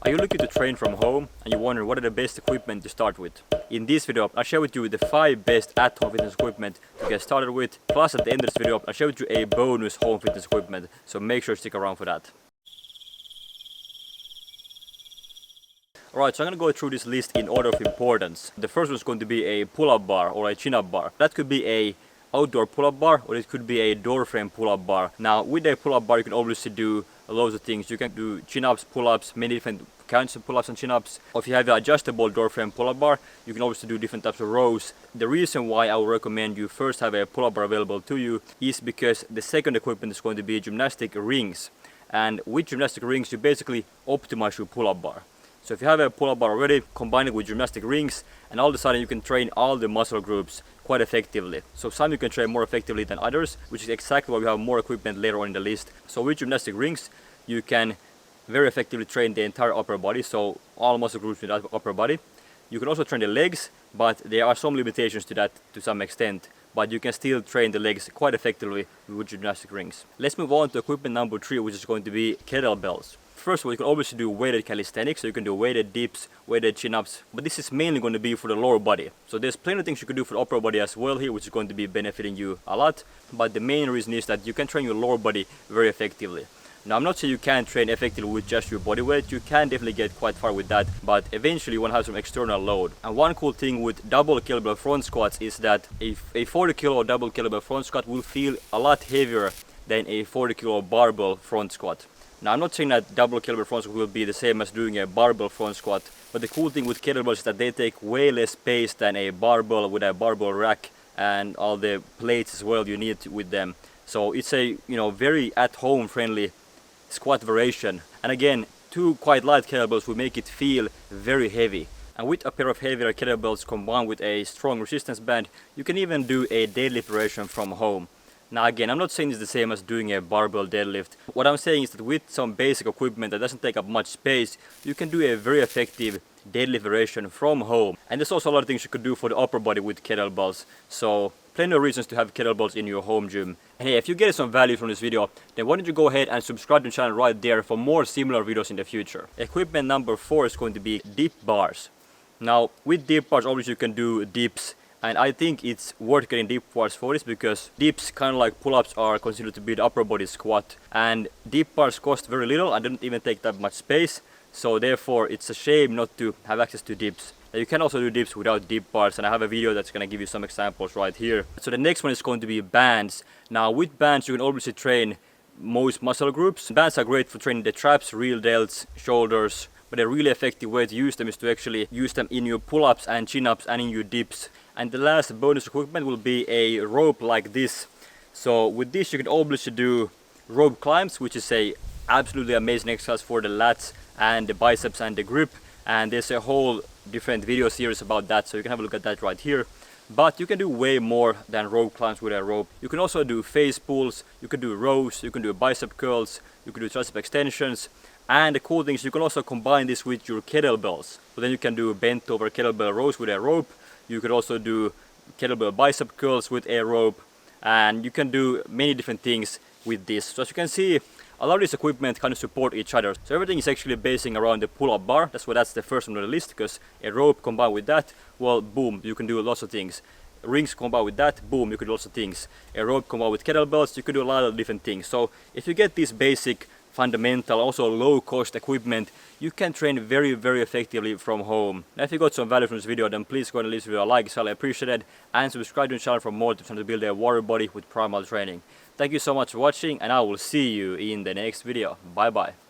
Are you looking to train from home and you wonder what are the best equipment to start with? In this video I'll share with you the 5 best at-home fitness equipment to get started with, plus at the end of this video I'll share with you a bonus home fitness equipment, so make sure to stick around for that. Alright, so I'm going to go through this list in order of importance. The first one is going to be a pull-up bar or a chin-up bar. That could be a outdoor pull-up bar or it could be a door frame pull-up bar. Now with a pull-up bar you can obviously do loads of things. You can do chin-ups, pull-ups, many different kinds of pull-ups and chin-ups. Or if you have an adjustable door frame pull-up bar, you can obviously do different types of rows. The reason why I would recommend you first have a pull-up bar available to you is because the second equipment is going to be gymnastic rings. And with gymnastic rings you basically optimize your pull-up bar. So if you have a pull-up bar already, combine it with gymnastic rings, and all of a sudden you can train all the muscle groups quite effectively. So some you can train more effectively than others, which is exactly why we have more equipment later on in the list. So with gymnastic rings, you can very effectively train the entire upper body, so all muscle groups in the upper body. You can also train the legs, but there are some limitations to that to some extent. But you can still train the legs quite effectively with gymnastic rings. Let's move on to equipment number 3, which is going to be kettlebells. First of all, you can obviously do weighted calisthenics, so you can do weighted dips, weighted chin-ups, but this is mainly going to be for the lower body. So there's plenty of things you can do for the upper body as well here, which is going to be benefiting you a lot. But the main reason is that you can train your lower body very effectively. Now I'm not saying you can't train effectively with just your body weight, you can definitely get quite far with that, but eventually you want to have some external load. And one cool thing with double kettlebell front squats is that a 40 kilo double kettlebell front squat will feel a lot heavier than a 40 kilo barbell front squat. Now I'm not saying that double kettlebell front squat will be the same as doing a barbell front squat, but the cool thing with kettlebells is that they take way less space than a barbell with a barbell rack and all the plates as well you need with them. So it's a very at-home friendly squat variation, and again 2 quite light kettlebells will make it feel very heavy. And with a pair of heavier kettlebells combined with a strong resistance band, you can even do a deadlift variation from home. Now again, I'm not saying it's the same as doing a barbell deadlift. What I'm saying is that with some basic equipment that doesn't take up much space, you can do a very effective deadlift variation from home. And there's also a lot of things you could do for the upper body with kettlebells. So plenty of reasons to have kettlebells in your home gym. And hey, if you get some value from this video, then why don't you go ahead and subscribe to the channel right there for more similar videos in the future. Equipment number 4 is going to be dip bars. Now with dip bars obviously you can do dips, and I think it's worth getting dip bars for this because dips, kind of like pull-ups, are considered to be the upper body squat, and dip bars cost very little and don't even take that much space, so therefore it's a shame not to have access to dips. Now, you can also do dips without dip bars, and I have a video that's going to give you some examples right here. So the next one is going to be bands. Now with bands you can obviously train most muscle groups. Bands are great for training the traps, real delts, shoulders, but a really effective way to use them is to actually use them in your pull-ups and chin-ups and in your dips. And the last bonus equipment will be a rope like this. So with this you can obviously do rope climbs, which is a absolutely amazing exercise for the lats and the biceps and the grip, and there's a whole different video series about that, so you can have a look at that right here. But you can do way more than rope climbs with a rope. You can also do face pulls, you can do rows, you can do bicep curls, you can do tricep extensions. And the cool thing is you can also combine this with your kettlebells. So then you can do bent over kettlebell rows with a rope. You could also do kettlebell bicep curls with a rope. And you can do many different things with this. So as you can see, a lot of this equipment kind of support each other. So everything is actually basing around the pull-up bar. That's the first one on the list, because a rope combined with that, well, boom, you can do lots of things. Rings combined with that, boom, you can do lots of things. A rope combined with kettlebells, you can do a lot of different things. So if you get this basic, fundamental, also low-cost equipment, you can train very, very effectively from home. Now if you got some value from this video, then please go and leave this video a like, it's highly appreciated, and subscribe to the channel for more tips on how to build a warrior body with primal training. Thank you so much for watching, and I will see you in the next video. Bye bye.